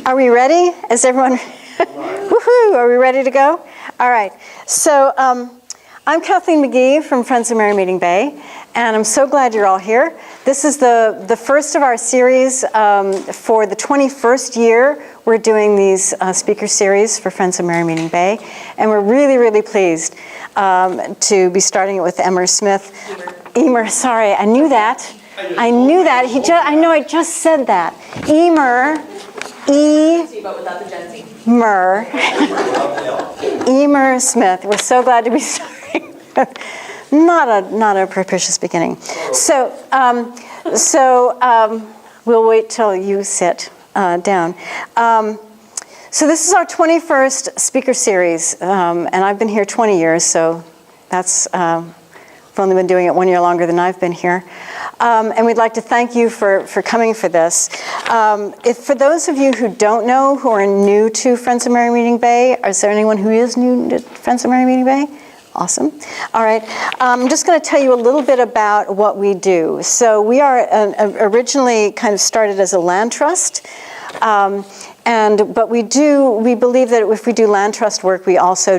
Are we ready? Is everyone? Woohoo! Are we ready to go? All right. So I'm Kathleen McGee from Friends of Merrymeeting Bay, and I'm so glad you're all here. This is the first of our series for the 21st year. We're doing these speaker series for Friends of Merrymeeting Bay, and we're really, really pleased to be starting it with Emer Smith. Emer, sorry, I knew that. I knew that. I know I just said that. Emer. Emer Smith. We're so glad to be starting. Not a propitious beginning. So we'll wait till you sit down. So this is our 21st speaker series, and I've been here 20 years, so that's I've only been doing it 1 year longer than I've been here. And we'd like to thank you for coming for this. For those of you who don't know, who are new to Friends of Merrymeeting Bay, is there anyone who is new to Friends of Merrymeeting Bay? Awesome. All right. I'm just going to tell you a little bit about what we do. So we are originally kind of started as a land trust. But we believe that if we do land trust work, we also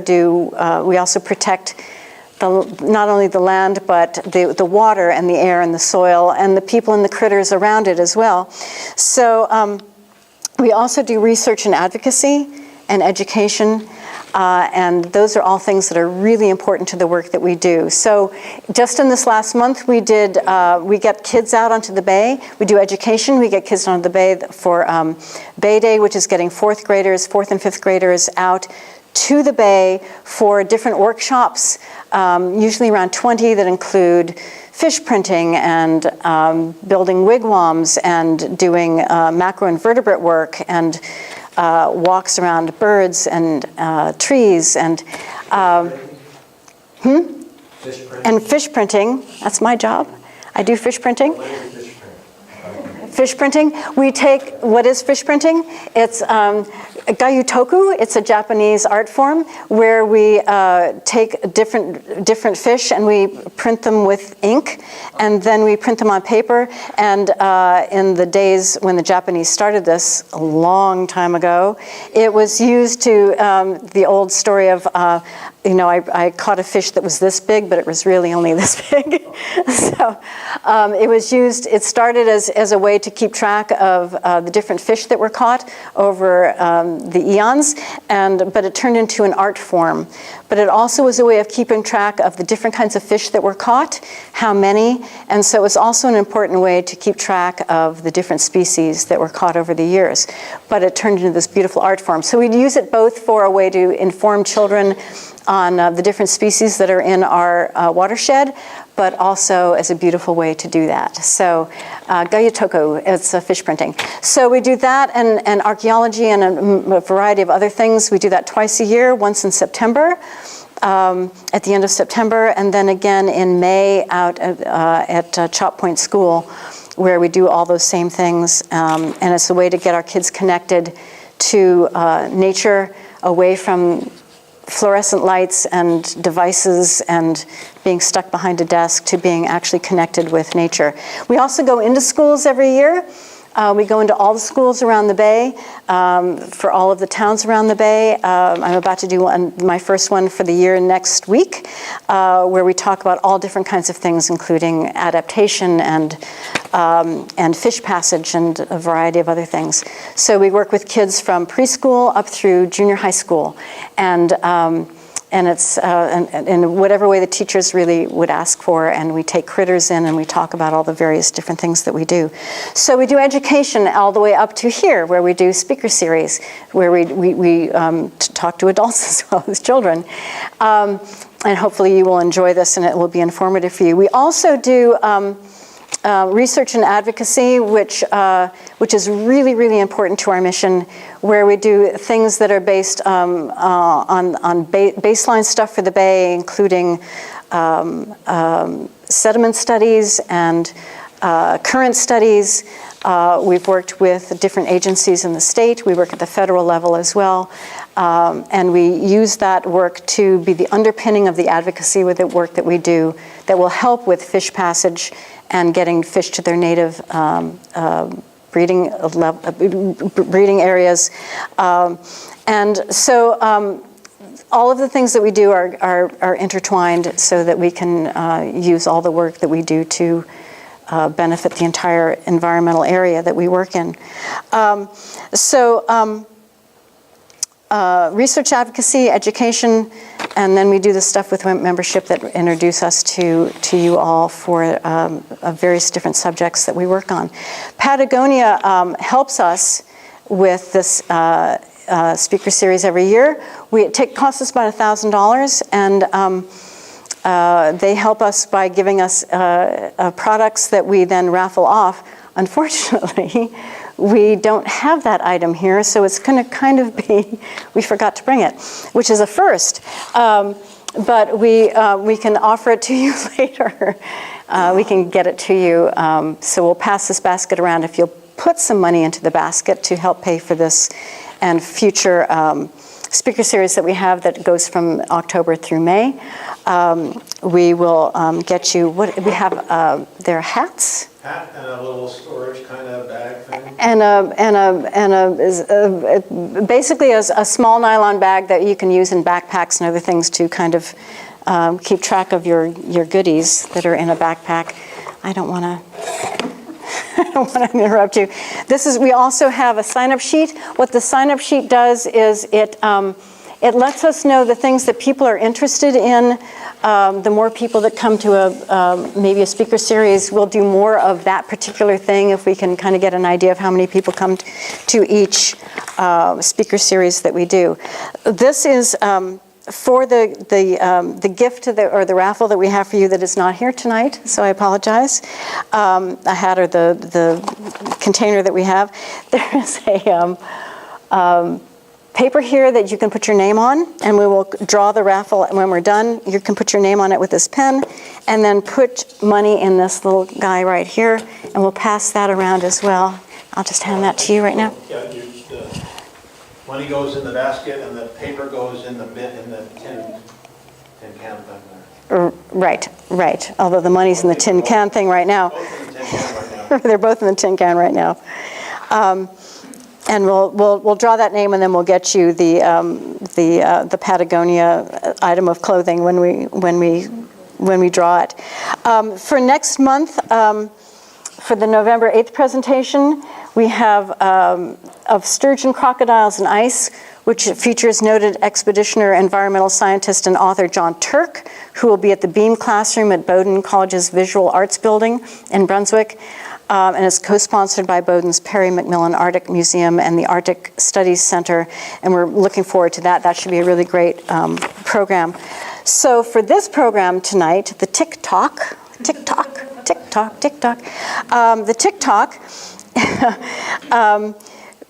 protect not only the land, but the water and the air and the soil and the people and the critters around it as well. So we also do research and advocacy and education, and those are all things that are really important to the work that we do. So just in this last month, we get kids out onto the bay. We do education. We get kids onto the bay for Bay Day, which is getting fourth and fifth graders out to the bay for different workshops, usually around 20, that include fish printing and building wigwams and doing macroinvertebrate work and walks around birds and trees and fish printing. That's my job. I do fish printing. Fish printing. We take, what is fish printing? It's gayutoku. It's a Japanese art form where we take different fish and we print them with ink, and then we print them on paper. And in the days when the Japanese started this, a long time ago, it was used to, the old story of, I caught a fish that was this big, but it was really only this big. So it started as a way to keep track of the different fish that were caught over the eons, but it turned into an art form. But it also was a way of keeping track of the different kinds of fish that were caught, how many, and so it was also an important way to keep track of the different species that were caught over the years. But it turned into this beautiful art form. So we'd use it both for a way to inform children on the different species that are in our watershed, but also as a beautiful way to do that. So gayutoku, it's fish printing. So we do that and archaeology and a variety of other things. We do that twice a year, once in September, at the end of September, and then again in May out at Chop Point School, where we do all those same things. And it's a way to get our kids connected to nature, away from fluorescent lights and devices and being stuck behind a desk, to being actually connected with nature. We also go into schools every year. We go into all the schools around the bay, for all of the towns around the bay. I'm about to do my first one for the year next week, where we talk about all different kinds of things, including adaptation and fish passage and a variety of other things. So we work with kids from preschool up through junior high school, and it's in whatever way the teachers really would ask for, and we take critters in and we talk about all the various different things that we do. So we do education all the way up to here, where we do speaker series, where we talk to adults as well as children. And hopefully you will enjoy this and it will be informative for you. We also do research and advocacy, which is really, really important to our mission, where we do things that are based on baseline stuff for the Bay, including sediment studies and current studies. We've worked with different agencies in the state. We work at the federal level as well. And we use that work to be the underpinning of the advocacy with the work that we do that will help with fish passage and getting fish to their native breeding areas. And so all of the things that we do are intertwined so that we can use all the work that we do to benefit the entire environmental area that we work in. Research advocacy, education, and then we do the stuff with membership that introduce us to you all for various different subjects that we work on. Patagonia helps us with this speaker series every year. It costs us about $1,000, and they help us by giving us products that we then raffle off. Unfortunately, we don't have that item here, so it's going to kind of be, we forgot to bring it, which is a first. But we can offer it to you later. We can get it to you. So we'll pass this basket around if you'll put some money into the basket to help pay for this and future speaker series that we have that goes from October through May. We will get you, what we have, their hats. Hat and a little storage kind of bag thing. And basically a small nylon bag that you can use in backpacks and other things to kind of keep track of your goodies that are in a backpack. I don't want to interrupt you. We also have a sign-up sheet. What the sign-up sheet does is it lets us know the things that people are interested in. The more people that come to maybe a speaker series, we'll do more of that particular thing if we can kind of get an idea of how many people come to each speaker series that we do. This is for the gift or the raffle that we have for you that is not here tonight, so I apologize. A hat or the container that we have. There is a paper here that you can put your name on, and we will draw the raffle, and when we're done, you can put your name on it with this pen, and then put money in this little guy right here, and we'll pass that around as well. I'll just hand that to you right now. Yeah, the money goes in the basket, and the paper goes in the bin, in the tin can thing there. Right. Although the money's in the tin can thing right now. Both in the tin can right now. They're both in the tin can right now. And we'll draw that name, and then we'll get you the Patagonia item of clothing when we draw it. For next month, for the November 8th presentation, we have of sturgeon, crocodiles, and ice, which features noted expeditioner, environmental scientist, and author John Turk, who will be at the Beam Classroom at Bowdoin College's Visual Arts Building in Brunswick. And is co-sponsored by Bowdoin's Perry McMillan Arctic Museum and the Arctic Studies Center, and we're looking forward to that. That should be a really great program. So for this program tonight, the TikTok,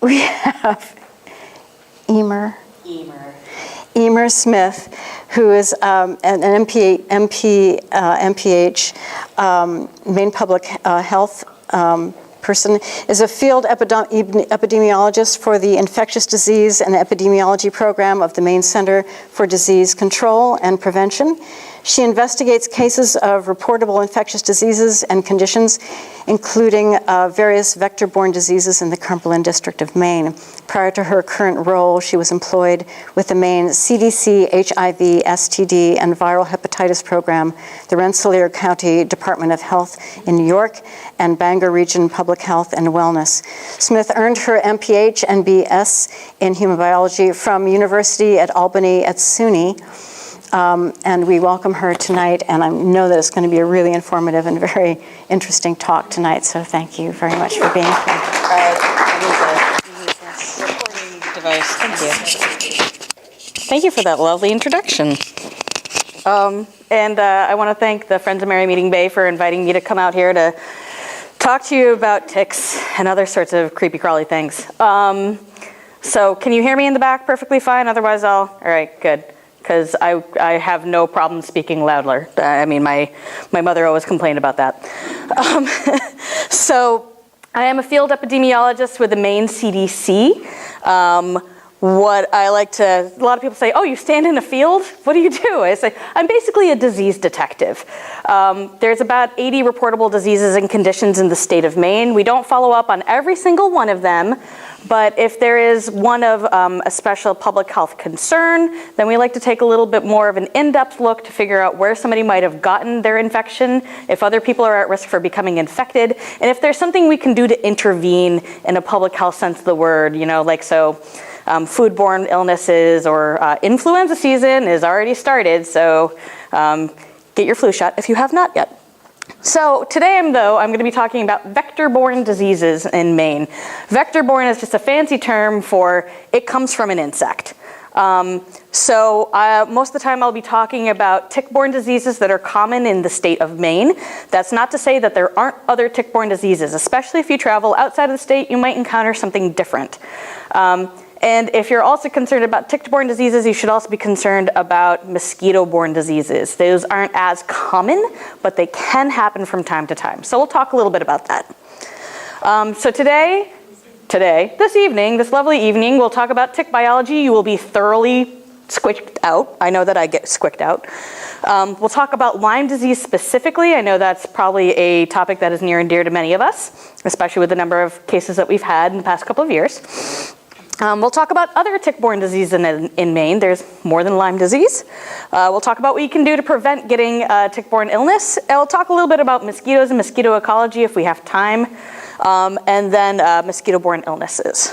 we have Emer Smith, who is an MPH, Maine Public Health person, is a field epidemiologist for the Infectious Disease and Epidemiology Program of the Maine Center for Disease Control and Prevention. She investigates cases of reportable infectious diseases and conditions, including various vector-borne diseases in the Cumberland District of Maine. Prior to her current role, she was employed with the Maine CDC, HIV, STD, and Viral Hepatitis Program, the Rensselaer County Department of Health in New York, and Bangor Region Public Health and Wellness. Smith earned her MPH and BS in human biology from University at Albany at SUNY. And we welcome her tonight, and I know that it's going to be a really informative and very interesting talk tonight, so thank you very much for being here. All right, I need this recording device. Thank you. Thank you for that lovely introduction. And I want to thank the Friends of Merrymeeting Bay for inviting me to come out here to talk to you about ticks and other sorts of creepy crawly things. So can you hear me in the back perfectly fine? Otherwise all right, good. Because I have no problem speaking louder. I mean, my mother always complained about that. So I am a field epidemiologist with the Maine CDC. what I like to, a lot of people say, oh, you stand in a field? What do you do? I say, I'm basically a disease detective. There's about 80 reportable diseases and conditions in the state of Maine. We don't follow up on every single one of them, but if there is one of a special public health concern, then we like to take a little bit more of an in-depth look to figure out where somebody might have gotten their infection, if other people are at risk for becoming infected, and if there's something we can do to intervene in a public health sense of the word, you know, like so. Foodborne illnesses or influenza season is already started, so get your flu shot if you have not yet. So today, I'm going to be talking about vector-borne diseases in Maine. Vector-borne is just a fancy term for it comes from an insect. Most of the time I'll be talking about tick-borne diseases that are common in the state of Maine. That's not to say that there aren't other tick-borne diseases, especially if you travel outside of the state, you might encounter something different. And if you're also concerned about tick-borne diseases, you should also be concerned about mosquito-borne diseases. Those aren't as common, but they can happen from time to time. So we'll talk a little bit about that. This evening, this lovely evening, we'll talk about tick biology. You will be thoroughly squicked out. I know that I get squicked out. We'll talk about Lyme disease specifically. I know that's probably a topic that is near and dear to many of us, especially with the number of cases that we've had in the past couple of years. We'll talk about other tick-borne diseases in Maine. There's more than Lyme disease. We'll talk about what you can do to prevent getting tick-borne illness. I'll talk a little bit about mosquitoes and mosquito ecology if we have time, and then mosquito-borne illnesses.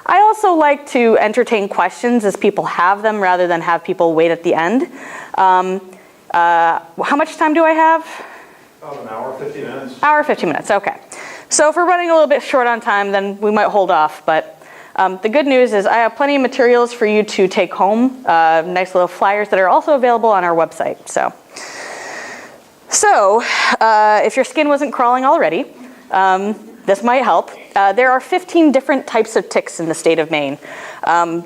I also like to entertain questions as people have them rather than have people wait at the end. How much time do I have? About an hour, 50 minutes. Hour, 50 minutes, okay. So if we're running a little bit short on time, then we might hold off, but the good news is I have plenty of materials for you to take home, nice little flyers that are also available on our website. So if your skin wasn't crawling already, this might help. There are 15 different types of ticks in the state of Maine.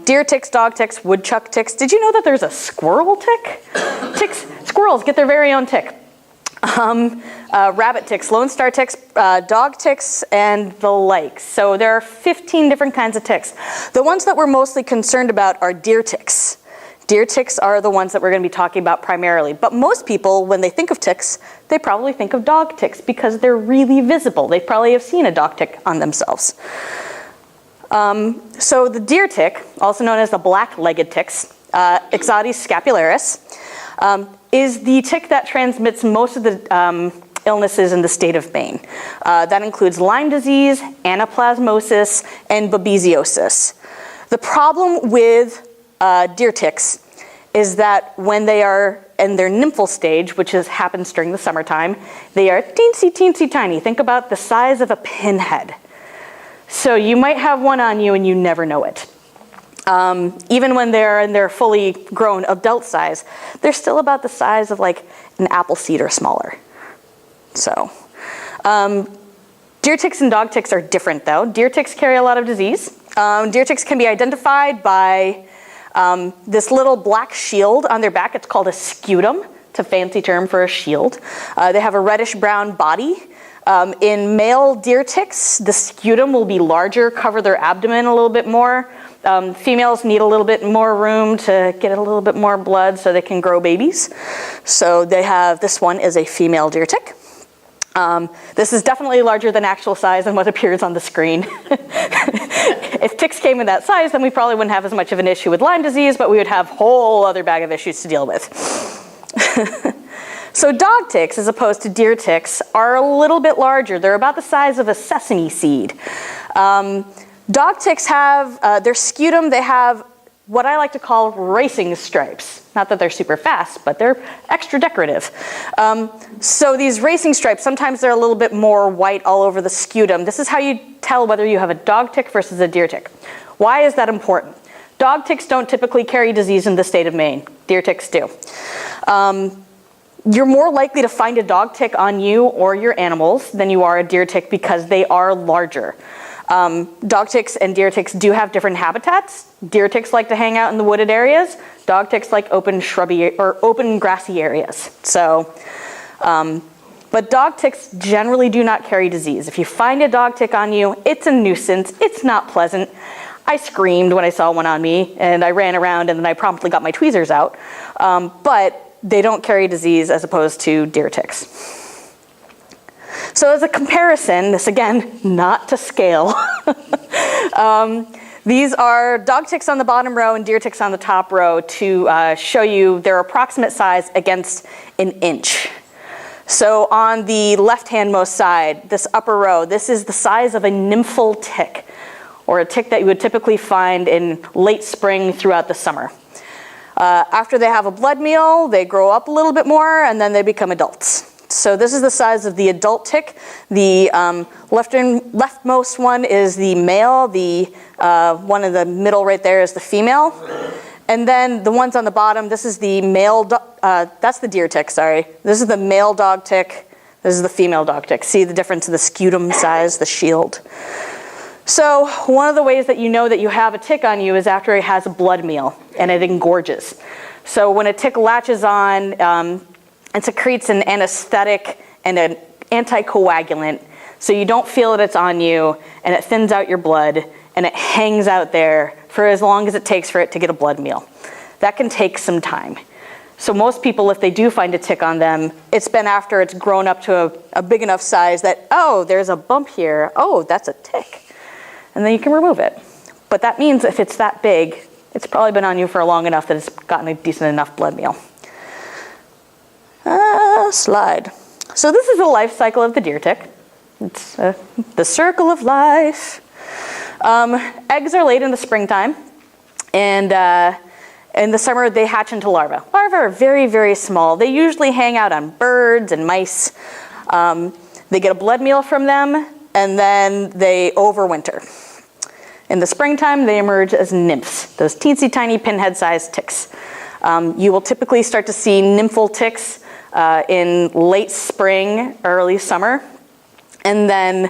Deer ticks, dog ticks, woodchuck ticks. Did you know that there's a squirrel tick? Squirrels get their very own tick. Rabbit ticks, Lone Star ticks, dog ticks, and the like. So there are 15 different kinds of ticks. The ones that we're mostly concerned about are deer ticks. Deer ticks are the ones that we're going to be talking about primarily. But most people, when they think of ticks, they probably think of dog ticks because they're really visible. They probably have seen a dog tick on themselves. So the deer tick, also known as the black-legged ticks, Ixodes scapularis, is the tick that transmits most of the illnesses in the state of Maine. That includes Lyme disease, anaplasmosis, and babesiosis. The problem with deer ticks is that when they are in their nymphal stage, which happens during the summertime, they are teensy, teensy tiny. Think about the size of a pinhead. So you might have one on you and you never know it. Even when they're in their fully grown adult size, they're still about the size of like an apple seed or smaller. So, deer ticks and dog ticks are different though. Deer ticks carry a lot of disease. Deer ticks can be identified by this little black shield on their back. It's called a scutum. It's a fancy term for a shield. They have a reddish-brown body. In male deer ticks, the scutum will be larger, cover their abdomen a little bit more. Females need a little bit more room to get a little bit more blood so they can grow babies. So this one is a female deer tick. This is definitely larger than actual size than what appears on the screen. If ticks came in that size, then we probably wouldn't have as much of an issue with Lyme disease, but we would have a whole other bag of issues to deal with. So dog ticks, as opposed to deer ticks, are a little bit larger. They're about the size of a sesame seed. Dog ticks have, their scutum, they have what I like to call racing stripes. Not that they're super fast, but they're extra decorative. So these racing stripes, sometimes they're a little bit more white all over the scutum. This is how you tell whether you have a dog tick versus a deer tick. Why is that important? Dog ticks don't typically carry disease in the state of Maine. Deer ticks do. You're more likely to find a dog tick on you or your animals than you are a deer tick because they are larger. Dog ticks and deer ticks do have different habitats. Deer ticks like to hang out in the wooded areas. Dog ticks like open shrubby or open grassy areas. So, but dog ticks generally do not carry disease. If you find a dog tick on you, it's a nuisance. It's not pleasant. I screamed when I saw one on me, and I ran around, and then I promptly got my tweezers out. But they don't carry disease as opposed to deer ticks. So as a comparison, this again, not to scale, these are dog ticks on the bottom row and deer ticks on the top row to show you their approximate size against an inch. So on the left-handmost side, this upper row, this is the size of a nymphal tick, or a tick that you would typically find in late spring throughout the summer. After they have a blood meal, they grow up a little bit more, and then they become adults. So this is the size of the adult tick. The leftmost one is the male. The one in the middle right there is the female. And then the ones on the bottom, this is the male, that's the deer tick, sorry. This is the male dog tick. This is the female dog tick. See the difference in the scutum size, the shield. So one of the ways that you know that you have a tick on you is after it has a blood meal and it engorges. So when a tick latches on and secretes an anesthetic and an anticoagulant, so you don't feel that it's on you, and it thins out your blood, and it hangs out there for as long as it takes for it to get a blood meal. That can take some time. So most people, if they do find a tick on them, it's been after it's grown up to a big enough size that, oh, there's a bump here. Oh, that's a tick. And then you can remove it. But that means if it's that big, it's probably been on you for long enough that it's gotten a decent enough blood meal. Slide. So this is the life cycle of the deer tick. It's the circle of life. Eggs are laid in the springtime, and in the summer they hatch into larvae. Larvae are very, very small. They usually hang out on birds and mice. They get a blood meal from them, and then they overwinter. In the springtime, they emerge as nymphs, those teensy tiny pinhead-sized ticks. You will typically start to see nymphal ticks in late spring, early summer, and then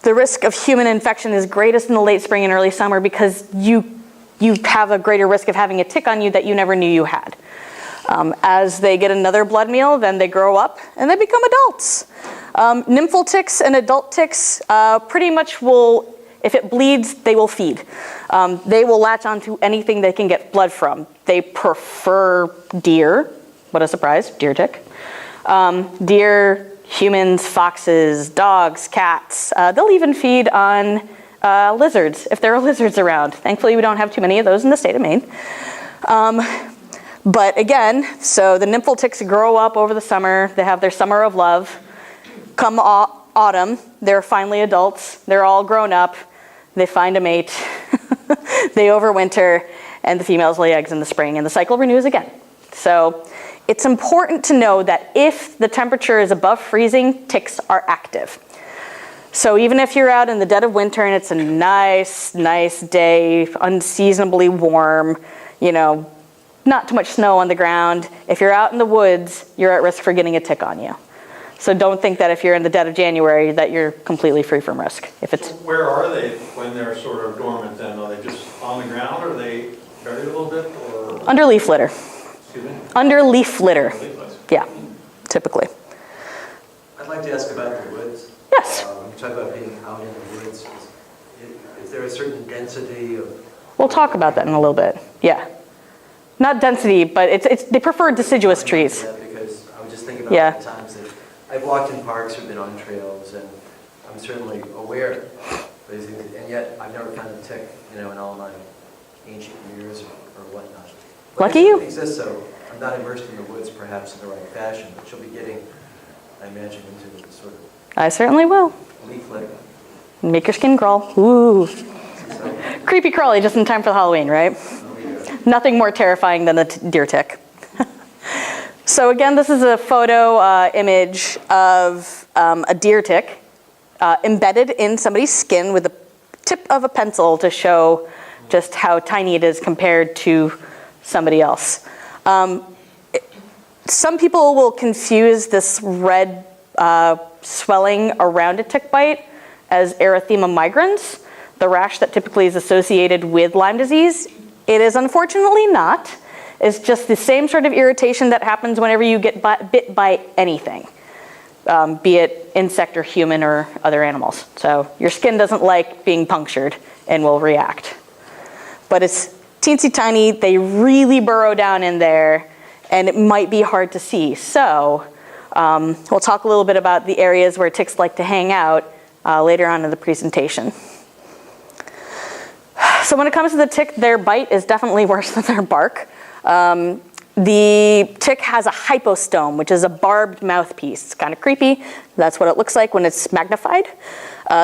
the risk of human infection is greatest in the late spring and early summer because you have a greater risk of having a tick on you that you never knew you had. As they get another blood meal, then they grow up and they become adults. Nymphal ticks and adult ticks pretty much will, if it bleeds, they will feed. They will latch onto anything they can get blood from. They prefer deer. What a surprise, deer tick. Deer, humans, foxes, dogs, cats. They'll even feed on lizards, if there are lizards around. Thankfully, we don't have too many of those in the state of Maine. But again, so the nymphal ticks grow up over the summer. They have their summer of love. Come autumn, they're finally adults. They're all grown up. They find a mate. They overwinter, and the females lay eggs in the spring, and the cycle renews again. So it's important to know that if the temperature is above freezing, ticks are active. So even if you're out in the dead of winter and it's a nice, nice day, unseasonably warm, you know, not too much snow on the ground, if you're out in the woods, you're at risk for getting a tick on you. So don't think that if you're in the dead of January that you're completely free from risk. If it's Where are they when they're sort of dormant then? Are they just on the ground, or are they buried a little bit? Or? under leaf litter. Excuse me? Under leaf litter. Leaf litter. Yeah, typically. I'd like to ask about the woods. Yes. You talk about being out in the woods. Is there a certain density of... We'll talk about that in a little bit. Yeah. Not density, but they prefer deciduous trees. Because I was just thinking about Yeah. the times that I've walked in parks or been on trails, and I'm certainly aware of these things, and yet I've never found a tick, you know, in all my ancient years or whatnot. But Lucky it you. exists, so I'm not immersed in the woods perhaps in the right fashion, but you'll be getting, I imagine, into the sort of I certainly will. leaf litter. Make your skin crawl. Ooh. Creepy crawly just in time for Halloween, right? Nothing more terrifying than a deer tick. So again, this is a photo image of a deer tick embedded in somebody's skin with the tip of a pencil to show just how tiny it is compared to somebody else. Some people will confuse this red swelling around a tick bite as erythema migrans, the rash that typically is associated with Lyme disease. It is unfortunately not. It's just the same sort of irritation that happens whenever you get bit by anything, be it insect or human or other animals. So your skin doesn't like being punctured and will react. but it's teensy tiny. They really burrow down in there, and it might be hard to see. So we'll talk a little bit about the areas where ticks like to hang out later on in the presentation. So when it comes to the tick, their bite is definitely worse than their bark. The tick has a hypostome, which is a barbed mouthpiece. It's kind of creepy. That's what it looks like when it's magnified.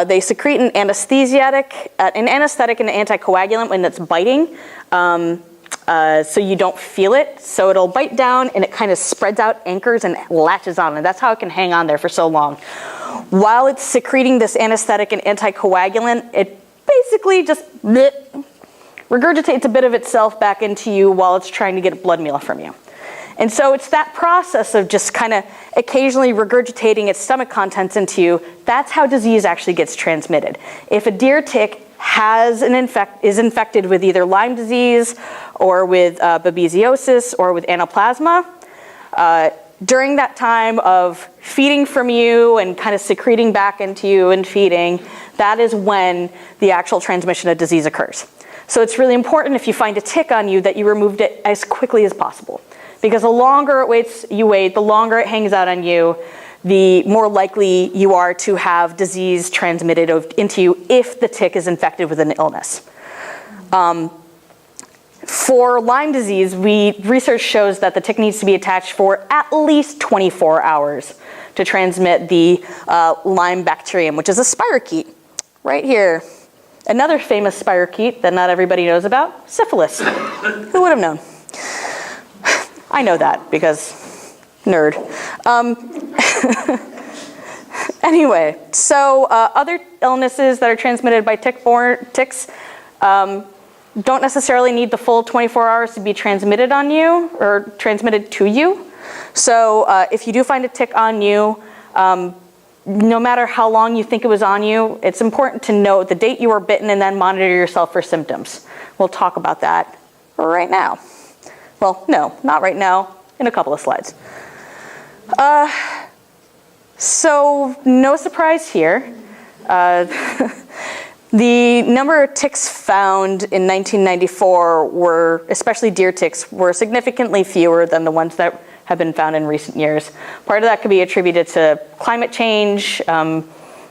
They secrete an anesthetic and anticoagulant when it's biting, so you don't feel it. So it'll bite down and it kind of spreads out, anchors, and latches on. And that's how it can hang on there for so long. While it's secreting this anesthetic and anticoagulant, it basically just regurgitates a bit of itself back into you while it's trying to get a blood meal from you. And so it's that process of just kind of occasionally regurgitating its stomach contents into you. That's how disease actually gets transmitted. If a deer tick is infected with either Lyme disease or with babesiosis or with anaplasma, during that time of feeding from you and kind of secreting back into you and feeding, that is when the actual transmission of disease occurs. So it's really important if you find a tick on you that you removed it as quickly as possible. Because the longer you wait, the longer it hangs out on you, the more likely you are to have disease transmitted into you if the tick is infected with an illness. For Lyme disease, research shows that the tick needs to be attached for at least 24 hours to transmit the Lyme bacterium, which is a spirochete. Right here, another famous spirochete that not everybody knows about, syphilis. Who would have known? I know that because nerd. Anyway, so other illnesses that are transmitted by ticks don't necessarily need the full 24 hours to be transmitted on you or transmitted to you. So if you do find a tick on you, no matter how long you think it was on you, it's important to note the date you were bitten and then monitor yourself for symptoms. We'll talk about that right now. Well, no, not right now, in a couple of slides. So no surprise here. The number of ticks found in 1994 were, especially deer ticks, were significantly fewer than the ones that have been found in recent years. Part of that could be attributed to climate change,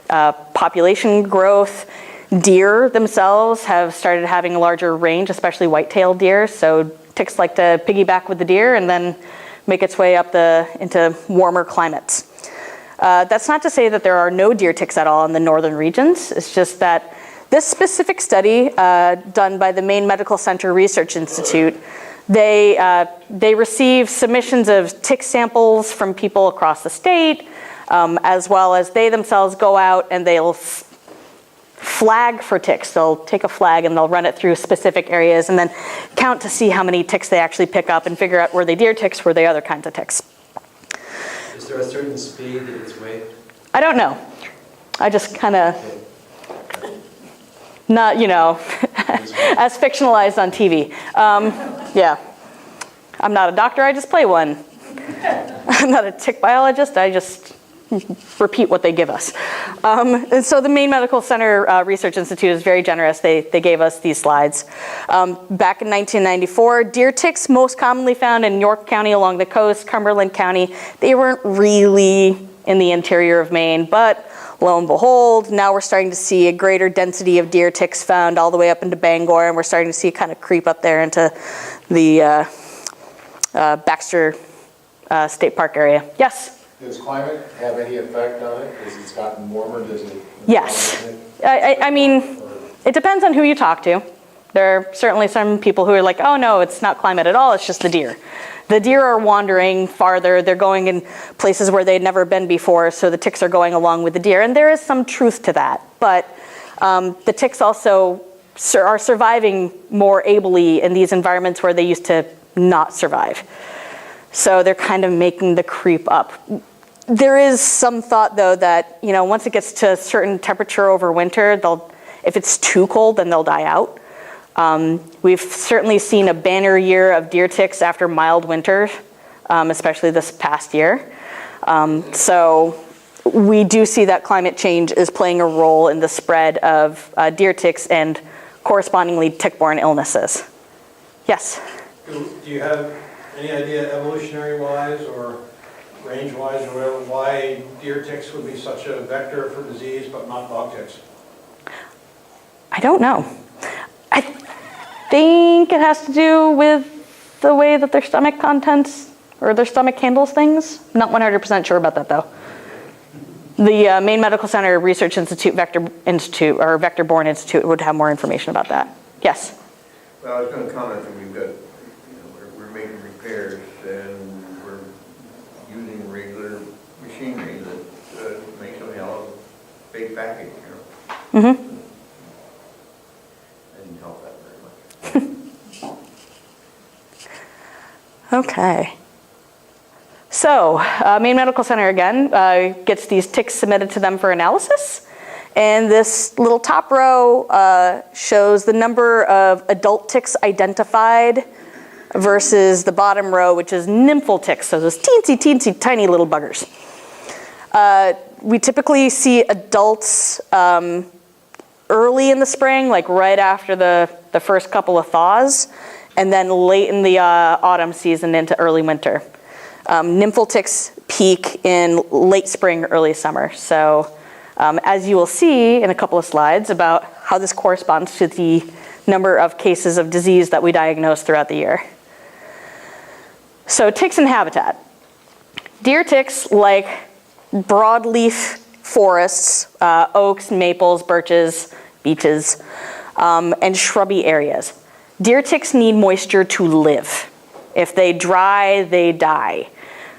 population growth. Deer themselves have started having a larger range, especially white-tailed deer. So ticks like to piggyback with the deer and then make its way up into warmer climates. That's not to say that there are no deer ticks at all in the northern regions. It's just that this specific study done by the Maine Medical Center Research Institute, they receive submissions of tick samples from people across the state, as well as they themselves go out and they'll flag for ticks. They'll take a flag and they'll run it through specific areas and then count to see how many ticks they actually pick up and figure out were they deer ticks, were they other kinds of ticks. Is there a certain speed that it's weighed? I don't know. I just kind of, not, as fictionalized on TV. Yeah. I'm not a doctor, I just play one. I'm not a tick biologist, I just repeat what they give us. And so the Maine Medical Center Research Institute is very generous. They gave us these slides. Back in 1994, deer ticks most commonly found in York County along the coast, Cumberland County. They weren't really in the interior of Maine, but lo and behold, now we're starting to see a greater density of deer ticks found all the way up into Bangor, and we're starting to see it kind of creep up there into the Baxter State Park area. Yes? Does climate have any effect on it? As it's gotten warmer, does it? Yes. I mean, it depends on who you talk to. There are certainly some people who are like, oh no, it's not climate at all, it's just the deer. The deer are wandering farther, they're going in places where they'd never been before, so the ticks are going along with the deer, and there is some truth to that. But the ticks also are surviving more ably in these environments where they used to not survive. So they're kind of making the creep up. There is some thought, though, that once it gets to a certain temperature over winter, if it's too cold, then they'll die out. We've certainly seen a banner year of deer ticks after mild winters, especially this past year. So we do see that climate change is playing a role in the spread of deer ticks and correspondingly tick-borne illnesses. Yes? Do you have any idea evolutionary-wise or range-wise or whatever, why deer ticks would be such a vector for disease but not dog ticks? I don't know. I think it has to do with the way that their stomach contents or their stomach handles things. Not 100% sure about that though. The Maine Medical Center Research Institute Vector-Borne Institute would have more information about that. Yes? Well, I was going to comment that we've got, we're making repairs and we're using regular machinery that makes a hell of a big package, Mm-hmm. That didn't help that very much. Okay. So, Maine Medical Center again gets these ticks submitted to them for analysis. And this little top row shows the number of adult ticks identified versus the bottom row, which is nymphal ticks, so those teensy, tiny little buggers. We typically see adults early in the spring, like right after the first couple of thaws, and then late in the autumn season into early winter. Nymphal ticks peak in late spring, early summer. So as you will see in a couple of slides about how this corresponds to the number of cases of disease that we diagnose throughout the year. So ticks and habitat. Deer ticks like broadleaf forests, oaks, maples, birches, beeches, and shrubby areas. Deer ticks need moisture to live. If they dry, they die.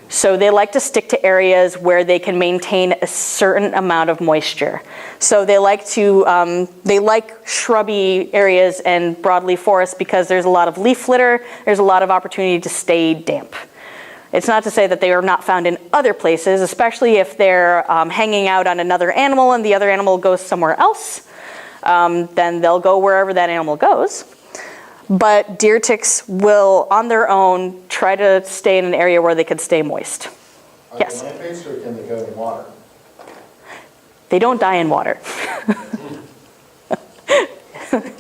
So they like to stick to areas where they can maintain a certain amount of moisture. So they like shrubby areas and broadleaf forests because there's a lot of leaf litter, there's a lot of opportunity to stay damp. It's not to say that they are not found in other places, especially if they're hanging out on another animal and the other animal goes somewhere else, then they'll go wherever that animal goes. But deer ticks will, on their own, try to stay in an area where they can stay moist. Yes? Are they land-based or can they go in water? They don't die in water.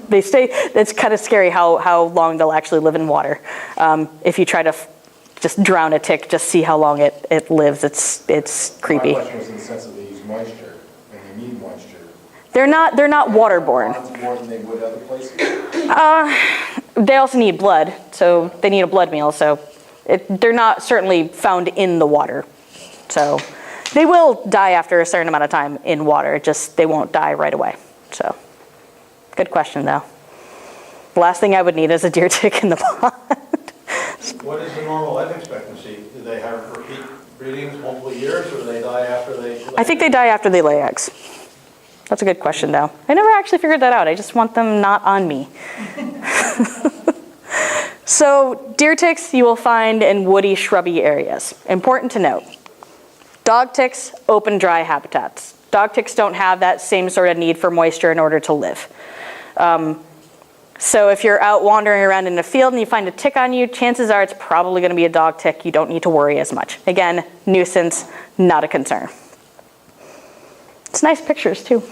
They stay, it's kind of scary how long they'll actually live in water. If you try to just drown a tick, just see how long it lives, it's creepy. My question was in the sense that they use moisture, and they need moisture. They're not waterborne. Ponds more than they would other places? They also need blood, so they need a blood meal, so they're not certainly found in the water. So they will die after a certain amount of time in water, just they won't die right away. So good question though. The last thing I would need is a deer tick in the pond. What is the normal life expectancy? Do they have repeat breedings multiple years or do they die after they? I think they die after they lay eggs. That's a good question though. I never actually figured that out. I just want them not on me. So deer ticks you will find in woody, shrubby areas. Important to note. Dog ticks, open, dry habitats. Dog ticks don't have that same sort of need for moisture in order to live. So if you're out wandering around in a field and you find a tick on you, chances are it's probably going to be a dog tick. You don't need to worry as much. Again, nuisance, not a concern. It's nice pictures too.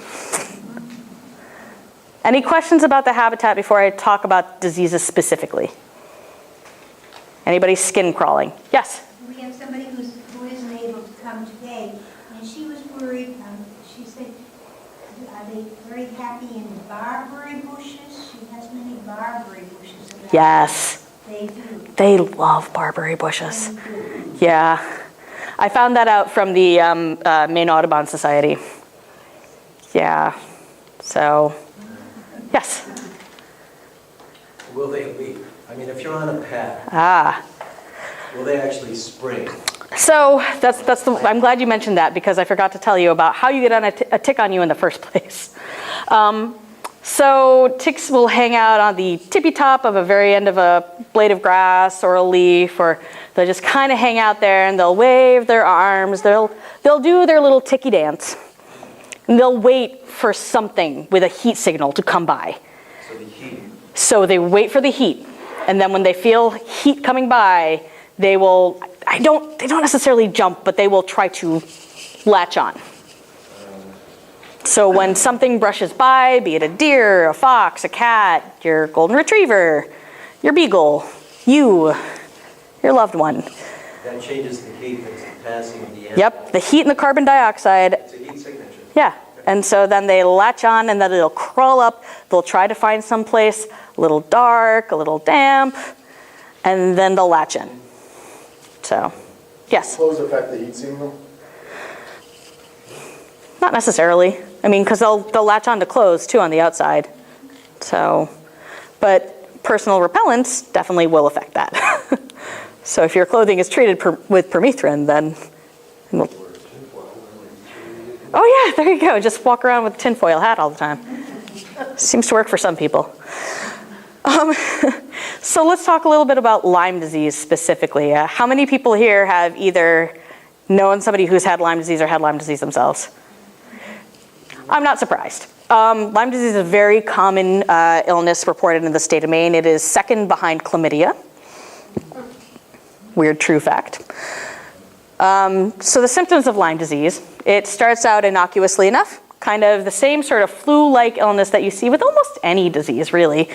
Any questions about the habitat before I talk about diseases specifically? Anybody skin crawling? Yes? We have somebody who isn't able to come today, and she was worried. She said, are they very happy in the barberry bushes? She has many barberry bushes around. Yes. They do. They love barberry bushes. They do. Yeah. I found that out from the Maine Audubon Society. Yeah. So, yes. Will they leap? I mean, if you're on a path, will they actually spring? So I'm glad you mentioned that because I forgot to tell you about how you get on a tick on you in the first place. So ticks will hang out on the tippy top of a very end of a blade of grass or a leaf, or they'll just kind of hang out there and they'll wave their arms. They'll do their little ticky dance. And they'll wait for something with a heat signal to come by. So the heat. So they wait for the heat. And then when they feel heat coming by, they will, they don't necessarily jump, but they will try to latch on. So when something brushes by, be it a deer, a fox, a cat, your golden retriever, your beagle, you, your loved one. That changes the heat that's passing the animal. Yep, the heat and the carbon dioxide. It's a heat signature. Yeah, and so then they latch on and then it'll crawl up. They'll try to find someplace a little dark, a little damp, and then they'll latch in. So, yes? Clothes affect the heat signal? Not necessarily. I mean, because they'll latch onto clothes too on the outside. So, but personal repellents definitely will affect that. So if your clothing is treated with permethrin, then it'll... Oh yeah, there you go. Just walk around with a tinfoil hat all the time. Seems to work for some people. So let's talk a little bit about Lyme disease specifically. How many people here have either known somebody who's had Lyme disease or had Lyme disease themselves? I'm not surprised. Lyme disease is a very common illness reported in the state of Maine. It is second behind chlamydia. Weird true fact. So the symptoms of Lyme disease, it starts out innocuously enough, kind of the same sort of flu-like illness that you see with almost any disease, really.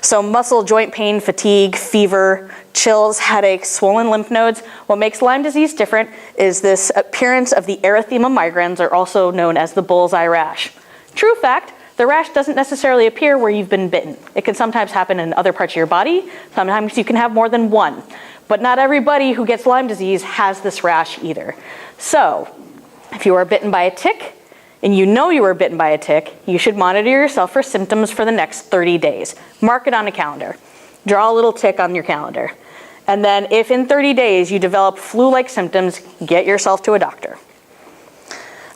So muscle, joint pain, fatigue, fever, chills, headaches, swollen lymph nodes. What makes Lyme disease different is this appearance of the erythema migrans, or also known as the bullseye rash. True fact, the rash doesn't necessarily appear where you've been bitten. It can sometimes happen in other parts of your body. Sometimes you can have more than one. But not everybody who gets Lyme disease has this rash either. So, if you are bitten by a tick, and you know you were bitten by a tick, you should monitor yourself for symptoms for the next 30 days. Mark it on a calendar. Draw a little tick on your calendar. And then if in 30 days you develop flu-like symptoms, get yourself to a doctor.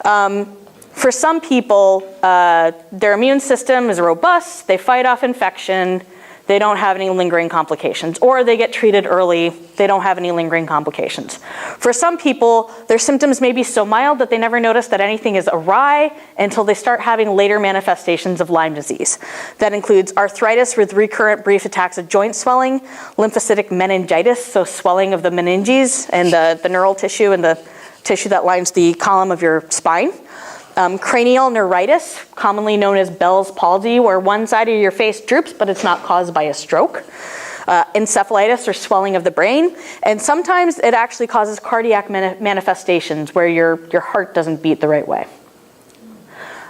For some people, their immune system is robust, they fight off infection, they don't have any lingering complications, or they get treated early, they don't have any lingering complications. For some people, their symptoms may be so mild that they never notice that anything is awry until they start having later manifestations of Lyme disease. That includes arthritis with recurrent brief attacks of joint swelling, lymphocytic meningitis, so swelling of the meninges and the neural tissue and the tissue that lines the column of your spine. Cranial neuritis, commonly known as Bell's palsy, where one side of your face droops, but it's not caused by a stroke. Encephalitis, or swelling of the brain. And sometimes it actually causes cardiac manifestations, where your heart doesn't beat the right way.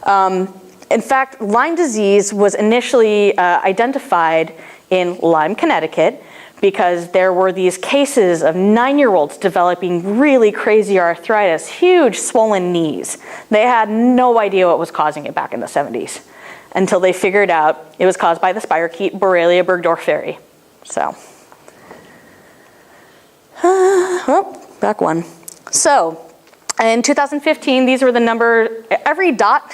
In fact, Lyme disease was initially identified in Lyme, Connecticut, because there were these cases of 9-year-olds developing really crazy arthritis, huge swollen knees. They had no idea what was causing it back in the 70s until they figured out it was caused by the spirochete Borrelia burgdorferi. So, back one. So, in 2015, these were the number, every dot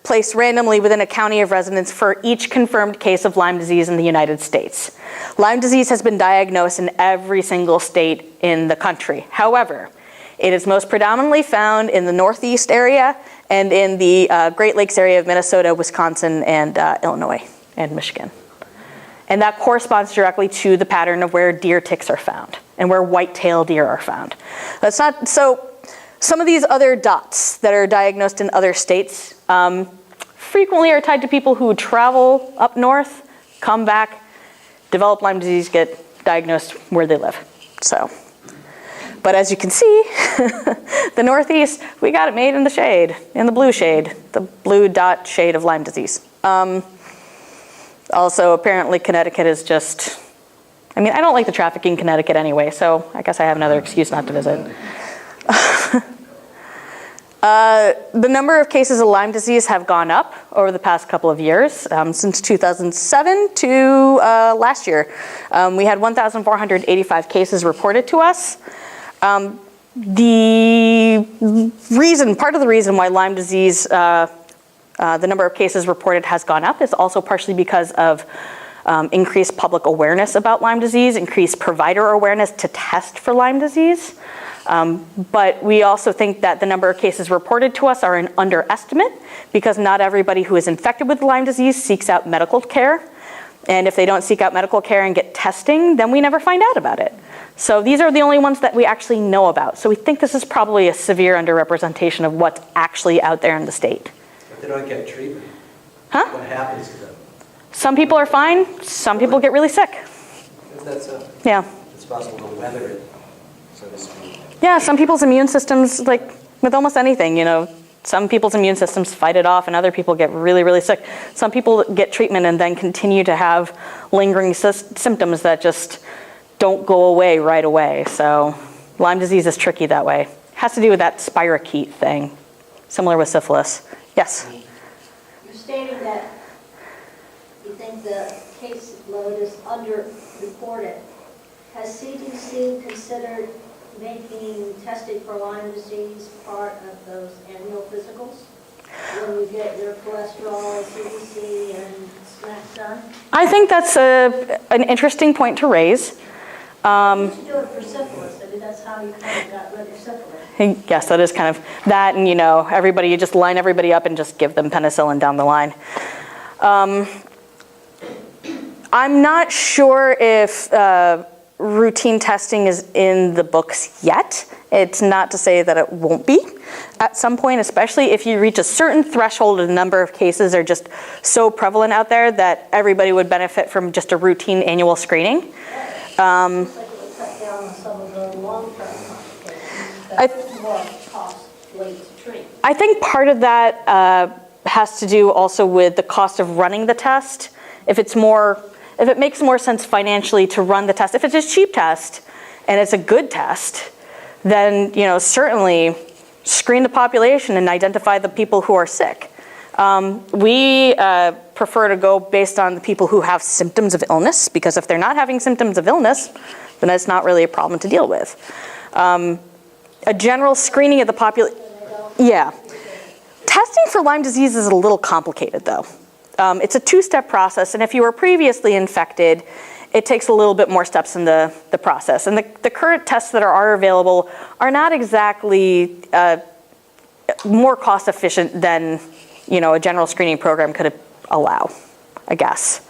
placed randomly within a county of residence for each confirmed case of Lyme disease in the United States. Lyme disease has been diagnosed in every single state in the country. However, it is most predominantly found in the Northeast area and in the Great Lakes area of Minnesota, Wisconsin, and Illinois, and Michigan. And that corresponds directly to the pattern of where deer ticks are found and where white-tailed deer are found. That's not, so some of these other dots that are diagnosed in other states frequently are tied to people who travel up north, come back, develop Lyme disease, get diagnosed where they live. So, but as you can see, the Northeast, we got it made in the shade, in the blue shade, the blue dot shade of Lyme disease. Also, apparently Connecticut is just, I mean, I don't like the traffic in Connecticut anyway, so I guess I have another excuse not to visit. The number of cases of Lyme disease have gone up over the past couple of years. Since 2007 to last year, we had 1,485 cases reported to us. Part of the reason why Lyme disease, the number of cases reported has gone up is also partially because of increased public awareness about Lyme disease, increased provider awareness to test for Lyme disease. But we also think that the number of cases reported to us are an underestimate because not everybody who is infected with Lyme disease seeks out medical care. And if they don't seek out medical care and get testing, then we never find out about it. So these are the only ones that we actually know about. So we think this is probably a severe underrepresentation of what's actually out there in the state. If they don't get treatment, Huh? what happens to them? Some people are fine, some people get really sick. If that's Yeah. it's possible to weather it, so to speak. Yeah, some people's immune systems, like with almost anything, you know, some people's immune systems fight it off and other people get really, really sick. Some people get treatment and then continue to have lingering symptoms that just don't go away right away. So Lyme disease is tricky that way. Has to do with that spirochete thing, similar with syphilis. Yes? You're stating that you think the case load is underreported. Has CDC considered making testing for Lyme disease part of those annual physicals? When you get your cholesterol, CDC, and SNAC done? I think that's an interesting point to raise. You used to do it for syphilis. I mean, that's how you kind of got rid of syphilis. Yes, that is kind of that, and you know, everybody, you just line everybody up and just give them penicillin down the line. I'm not sure if routine testing is in the books yet. It's not to say that it won't be at some point, especially if you reach a certain threshold, the number of cases are just so prevalent out there that everybody would benefit from just a routine annual screening. Looks like it would cut down on some of the long-term complications that more costly to treat. I think part of that has to do also with the cost of running the test. If it makes more sense financially to run the test, if it's a cheap test and it's a good test, then you know certainly screen the population and identify the people who are sick. We prefer to go based on the people who have symptoms of illness, because if they're not having symptoms of illness, then it's not really a problem to deal with. A general screening of the population, yeah. Testing for Lyme disease is a little complicated though. It's a two-step process, and if you were previously infected, it takes a little bit more steps in the process. And the current tests that are available are not exactly more cost efficient than you know a general screening program could allow, I guess.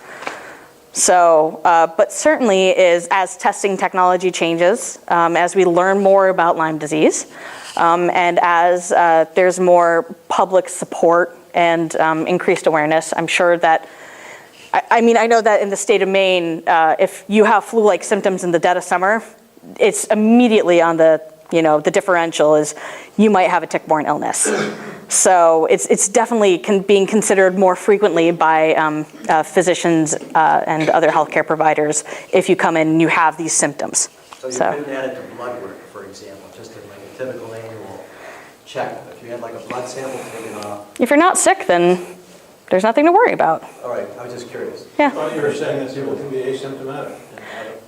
So, but certainly as testing technology changes, as we learn more about Lyme disease, and as there's more public support and increased awareness, I'm sure that, I mean, I know that in the state of Maine, if you have flu-like symptoms in the dead of summer, it's immediately on the, you know, the differential is you might have a tick-borne illness. So it's definitely being considered more frequently by physicians and other healthcare providers if you come in and you have these symptoms. So you couldn't add it to blood work, for example, just in like a typical annual check. If you had like a blood sample taken off. If you're not sick, then there's nothing to worry about. All right, I was just curious. I Yeah. thought you were saying that people can be asymptomatic.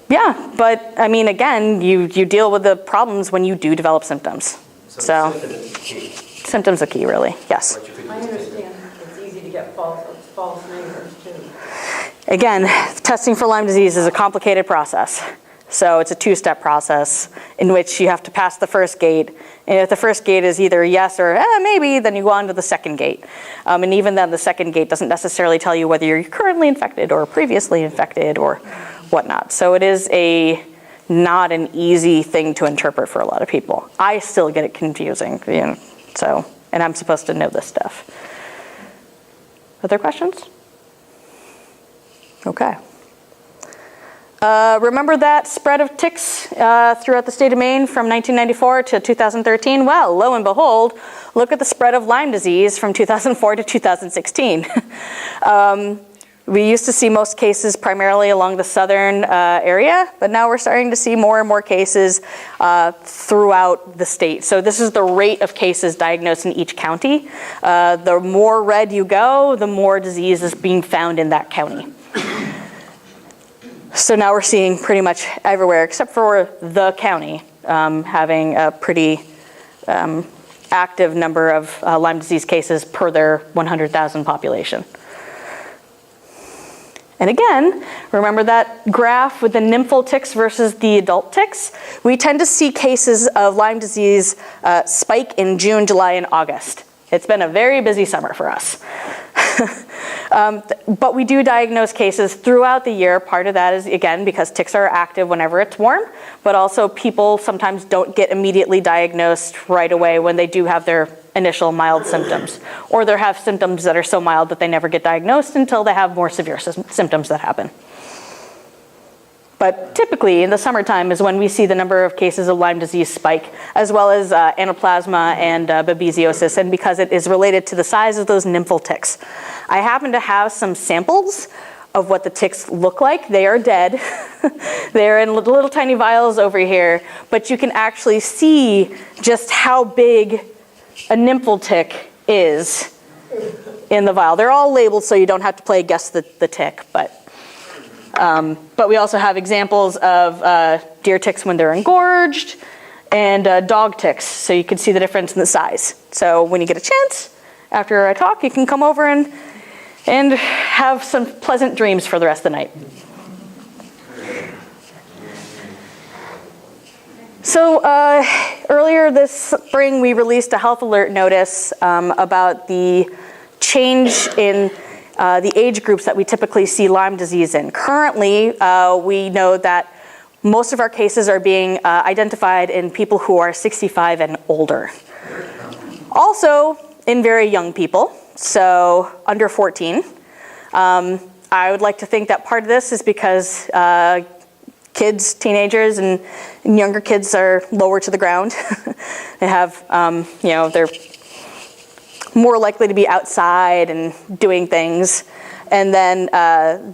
Yeah, but I mean, again, you deal with the problems when you do develop symptoms. So symptom is key. symptoms are key, really, yes. What you could I do is- understand it's easy to get false neighbors too. Again, testing for Lyme disease is a complicated process. So it's a two-step process in which you have to pass the first gate. And if the first gate is either yes or maybe, then you go on to the second gate. And even then, the second gate doesn't necessarily tell you whether you're currently infected or previously infected or whatnot. So it is not an easy thing to interpret for a lot of people. I still get it confusing, you know, so, and I'm supposed to know this stuff. Other questions? Okay. Remember that spread of ticks throughout the state of Maine from 1994 to 2013? Well, lo and behold, look at the spread of Lyme disease from 2004 to 2016. We used to see most cases primarily along the southern area, but now we're starting to see more and more cases throughout the state. So this is the rate of cases diagnosed in each county. The more red you go, the more disease is being found in that county. So now we're seeing pretty much everywhere, except for the county, having a pretty active number of Lyme disease cases per their 100,000 population. And again, remember that graph with the nymphal ticks versus the adult ticks? We tend to see cases of Lyme disease spike in June, July, and August. It's been a very busy summer for us. But we do diagnose cases throughout the year. Part of that is, again, because ticks are active whenever it's warm, but also people sometimes don't get immediately diagnosed right away when they do have their initial mild symptoms, or they have symptoms that are so mild that they never get diagnosed until they have more severe symptoms that happen. But typically in the summertime is when we see the number of cases of Lyme disease spike, as well as anaplasma and babesiosis, and because it is related to the size of those nymphal ticks. I happen to have some samples of what the ticks look like. They are dead. They're in little tiny vials over here, but you can actually see just how big a nymphal tick is in the vial. They're all labeled so you don't have to play guess the tick, but we also have examples of deer ticks when they're engorged, and dog ticks, so you can see the difference in the size. So when you get a chance, after I talk, you can come over and have some pleasant dreams for the rest of the night. So earlier this spring, we released a health alert notice about the change in the age groups that we typically see Lyme disease in. Currently, we know that most of our cases are being identified in people who are 65 and older. Also, in very young people, so under 14. I would like to think that part of this is because kids, teenagers, and younger kids are lower to the ground. They have, they're more likely to be outside and doing things. And then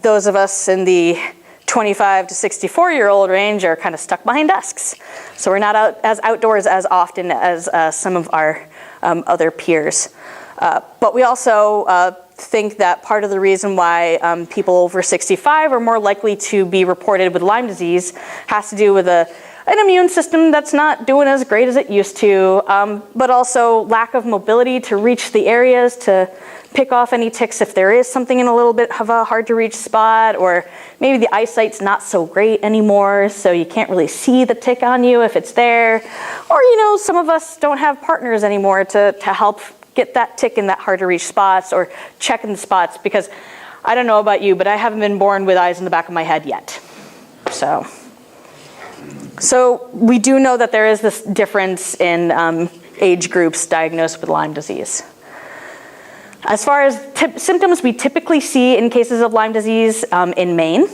those of us in the 25 to 64-year-old range are kind of stuck behind desks. So we're not as outdoors as often as some of our other peers. But we also think that part of the reason why people over 65 are more likely to be reported with Lyme disease has to do with an immune system that's not doing as great as it used to, but also lack of mobility to reach the areas to pick off any ticks if there is something in a little bit of a hard to reach spot, or maybe the eyesight's not so great anymore, so you can't really see the tick on you if it's there. Or, some of us don't have partners anymore to help get that tick in that hard to reach spots or check in the spots, because I don't know about you, but I haven't been born with eyes in the back of my head yet. So we do know that there is this difference in age groups diagnosed with Lyme disease. As far as symptoms we typically see in cases of Lyme disease in Maine,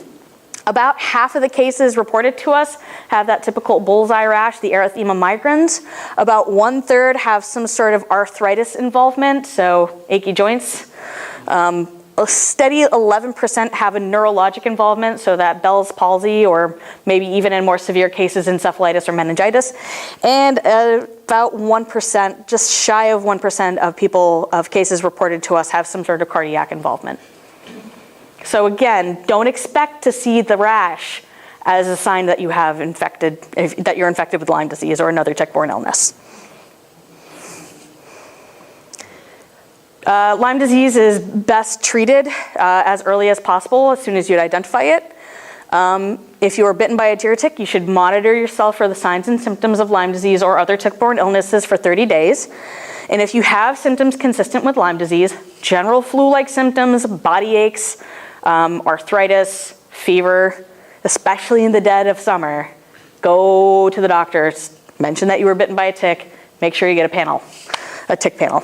about half of the cases reported to us have that typical bullseye rash, the erythema migrans. About 1/3 have some sort of arthritis involvement, so achy joints. A steady 11% have a neurologic involvement, so that Bell's palsy, or maybe even in more severe cases, encephalitis or meningitis. And about 1%, just shy of 1% of cases reported to us have some sort of cardiac involvement. So again, don't expect to see the rash as a sign that you have that you're infected with Lyme disease or another tick-borne illness. Lyme disease is best treated as early as possible, as soon as you'd identify it. If you are bitten by a deer tick, you should monitor yourself for the signs and symptoms of Lyme disease or other tick-borne illnesses for 30 days. And if you have symptoms consistent with Lyme disease, general flu-like symptoms, body aches, arthritis, fever, especially in the dead of summer, go to the doctor, mention that you were bitten by a tick, make sure you get a tick panel.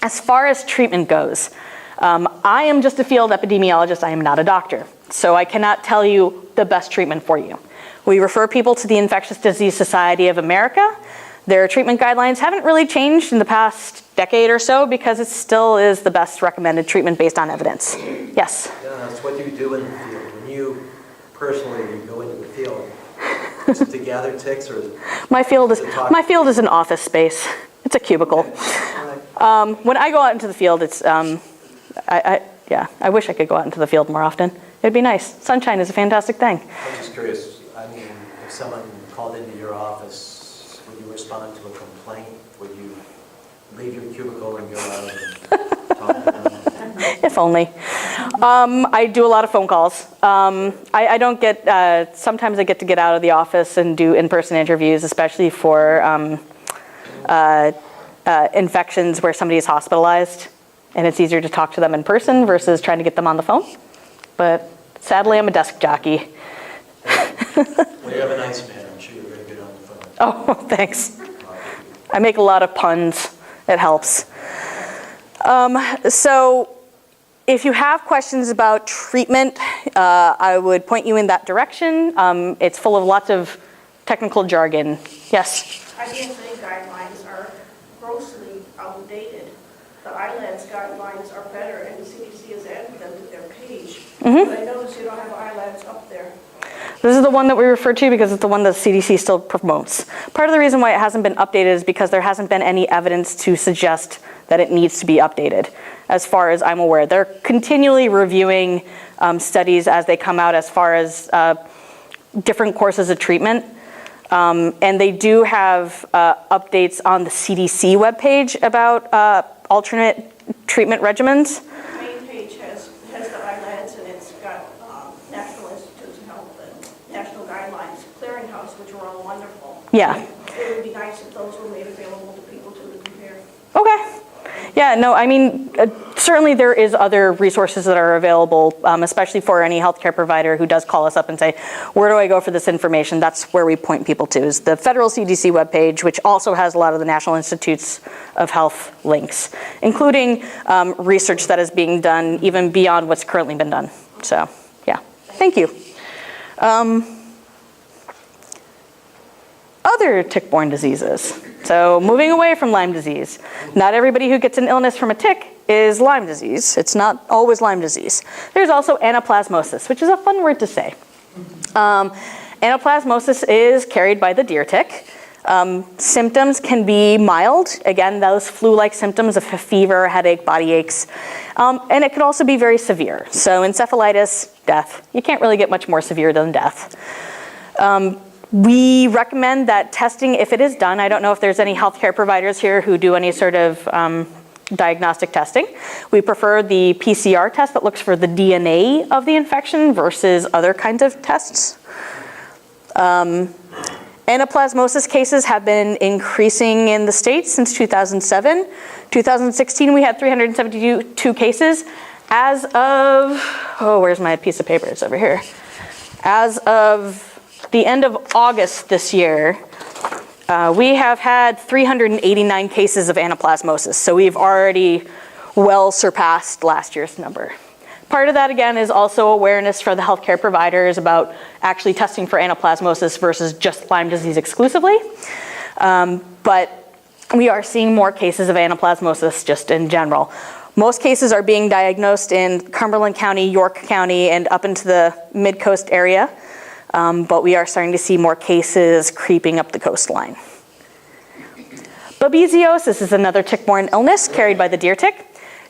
As far as treatment goes, I am just a field epidemiologist, I am not a doctor, so I cannot tell you the best treatment for you. We refer people to the Infectious Disease Society of America. Their treatment guidelines haven't really changed in the past decade or so because it still is the best recommended treatment based on evidence. Yes? Yeah, that's what you do in the field. When you personally go into the field, is it to gather ticks or? My field is an office space. It's a cubicle. When I go out into the field, it's I wish I could go out into the field more often. It'd be nice. Sunshine is a fantastic thing. I'm just curious. I mean, if someone called into your office, would you respond to a complaint? Would you leave your cubicle and go out and talk to them? If only. I do a lot of phone calls. I don't get. Sometimes I get to get out of the office and do in-person interviews, especially for infections where somebody is hospitalized. and it's easier to talk to them in person versus trying to get them on the phone. But sadly, I'm a desk jockey. Well, you have a nice man, I'm sure you're very good on the phone. Oh, thanks. I make a lot of puns. It helps. So if you have questions about treatment, I would point you in that direction. It's full of lots of technical jargon. Yes? IDFA guidelines are grossly outdated. The ILADS guidelines are better, and the CDC has added them to their page. But I notice you don't have ILADS up there. This is the one that we refer to because it's the one that the CDC still promotes. Part of the reason why it hasn't been updated is because there hasn't been any evidence to suggest that it needs to be updated, as far as I'm aware. They're continually reviewing studies as they come out as far as different courses of treatment. And they do have updates on the CDC webpage about alternate treatment regimens. The main page has the ILADS, and it's got National Institutes of Health and National Guidelines, Clearinghouse, which are all wonderful. Yeah. It would be nice if those were made available to people to compare. Okay. Yeah, no, I mean, certainly there is other resources that are available, especially for any healthcare provider who does call us up and say, where do I go for this information? That's where we point people to, is the federal CDC webpage, which also has a lot of the National Institutes of Health links, including research that is being done even beyond what's currently been done. So, yeah, thank you. Other tick-borne diseases. So moving away from Lyme disease. Not everybody who gets an illness from a tick is Lyme disease. It's not always Lyme disease. There's also anaplasmosis, which is a fun word to say. Anaplasmosis is carried by the deer tick. Symptoms can be mild. Again, those flu-like symptoms of fever, headache, body aches. And it could also be very severe. So encephalitis, death. You can't really get much more severe than death. We recommend that testing, if it is done, I don't know if there's any healthcare providers here who do any sort of diagnostic testing. We prefer the PCR test that looks for the DNA of the infection versus other kinds of tests. Anaplasmosis cases have been increasing in the States since 2007. 2016, we had 372 cases. As of, where's my piece of paper? It's over here. As of the end of August this year, we have had 389 cases of anaplasmosis. So we've already well surpassed last year's number. Part of that, again, is also awareness for the healthcare providers about actually testing for anaplasmosis versus just Lyme disease exclusively. But we are seeing more cases of anaplasmosis just in general. Most cases are being diagnosed in Cumberland County, York County, and up into the mid-coast area. But we are starting to see more cases creeping up the coastline. Babesiosis is another tick-borne illness carried by the deer tick.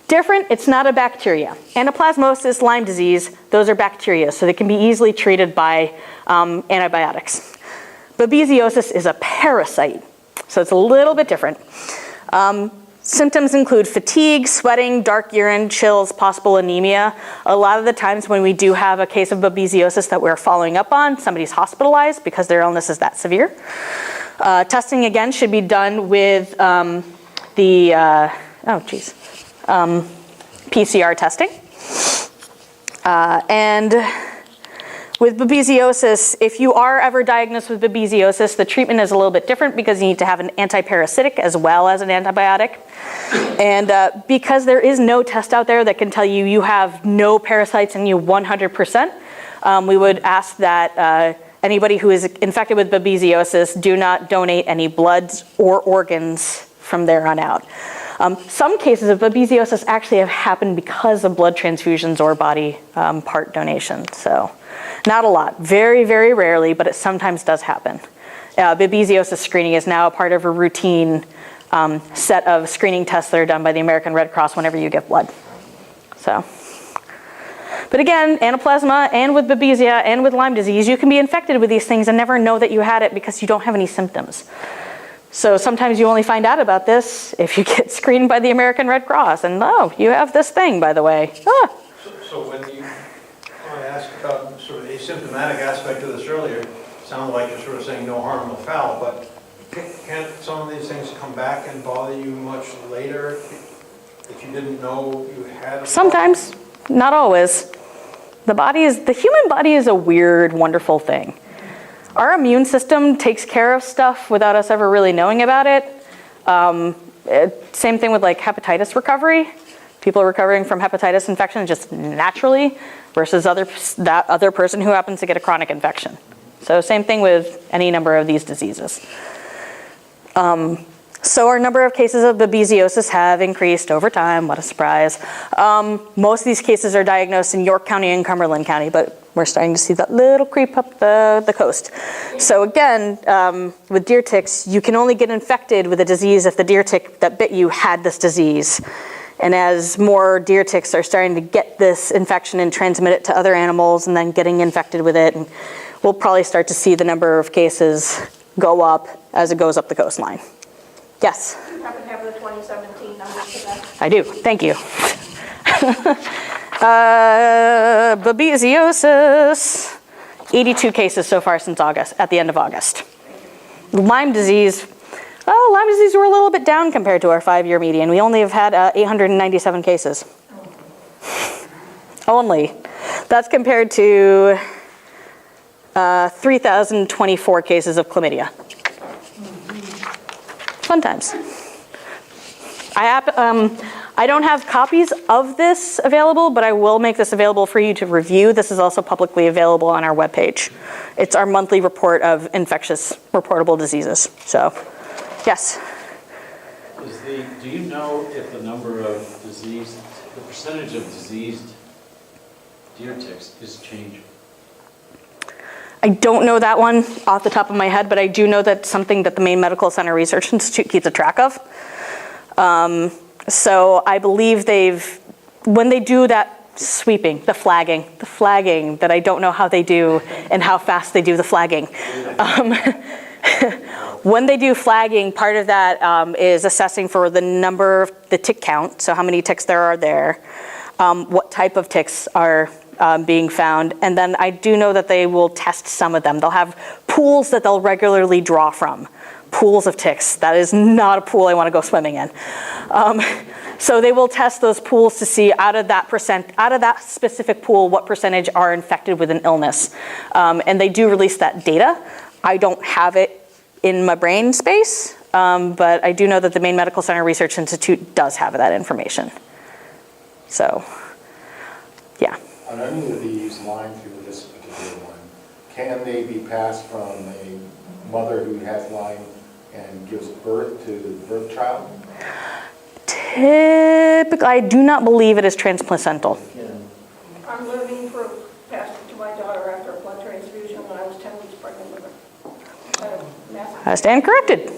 Different, it's not a bacteria. Anaplasmosis, Lyme disease, those are bacteria, so they can be easily treated by antibiotics. Babesiosis is a parasite, so it's a little bit different. Symptoms include fatigue, sweating, dark urine, chills, possible anemia. A lot of the times when we do have a case of babesiosis that we're following up on, somebody's hospitalized because their illness is that severe. Testing, again, should be done with PCR testing. And with babesiosis, if you are ever diagnosed with babesiosis, the treatment is a little bit different because you need to have an antiparasitic as well as an antibiotic. And because there is no test out there that can tell you you have no parasites in you 100%, we would ask that anybody who is infected with babesiosis do not donate any blood or organs from there on out. Some cases of babesiosis actually have happened because of blood transfusions or body part donations. So not a lot, very, very rarely, but it sometimes does happen. Babesiosis screening is now a part of a routine set of screening tests that are done by the American Red Cross whenever you give blood. So, but again, anaplasma and with babesia and with Lyme disease, you can be infected with these things and never know that you had it because you don't have any symptoms. So sometimes you only find out about this if you get screened by the American Red Cross and, oh, you have this thing, by the way. Ah. So when I asked about sort of the asymptomatic aspect of this earlier, it sounded like you're sort of saying no harm, no foul, but can't some of these things come back and bother you much later? that you didn't know you had? a Sometimes, not always. The human body is a weird, wonderful thing. Our immune system takes care of stuff without us ever really knowing about it. Same thing with like hepatitis recovery. People are recovering from hepatitis infection just naturally versus that other person who happens to get a chronic infection. So same thing with any number of these diseases. So our number of cases of babesiosis have increased over time. What a surprise. Most of these cases are diagnosed in York County and Cumberland County, but we're starting to see that little creep up the coast. So again, with deer ticks, you can only get infected with a disease if the deer tick that bit you had this disease. And as more deer ticks are starting to get this infection and transmit it to other animals and then getting infected with it, and we'll probably start to see the number of cases go up as it goes up the coastline. Yes? Do you happen to have the 2017 numbers for that? I do, thank you. Babesiosis, 82 cases so far since August, at the end of August. Lyme disease, well, Lyme disease, we're a little bit down compared to our 5-year median. We only have had 897 cases. Only. That's compared to 3,024 cases of chlamydia. Fun times. I don't have copies of this available, but I will make this available for you to review. This is also publicly available on our webpage. It's our monthly report of infectious reportable diseases. So, yes? Do you know if the number of diseased, the percentage of diseased deer ticks is changing? I don't know that one off the top of my head, but I do know that's something that the Maine Medical Center Research Institute keeps a track of. So I believe when they do that sweeping, the flagging that I don't know how they do and how fast they do the flagging. When they do flagging, part of that is assessing for the number of the tick count, so how many ticks there are there, what type of ticks are being found, and then I do know that they will test some of them. They'll have pools that they'll regularly draw from. Pools of ticks. That is not a pool I want to go swimming in. So they will test those pools to see out of that specific pool, what percentage are infected with an illness. And they do release that data. I don't have it in my brain space, but I do know that the Maine Medical Center Research Institute does have that information. So, yeah. On any of these Lyme fever, this particular one, can they be passed from a mother who has Lyme and gives birth to the birth child? Typically, I do not believe it is transplacental. I'm living proof, passed it to my daughter after a blood transfusion when I was 10 weeks pregnant with her. I stand corrected.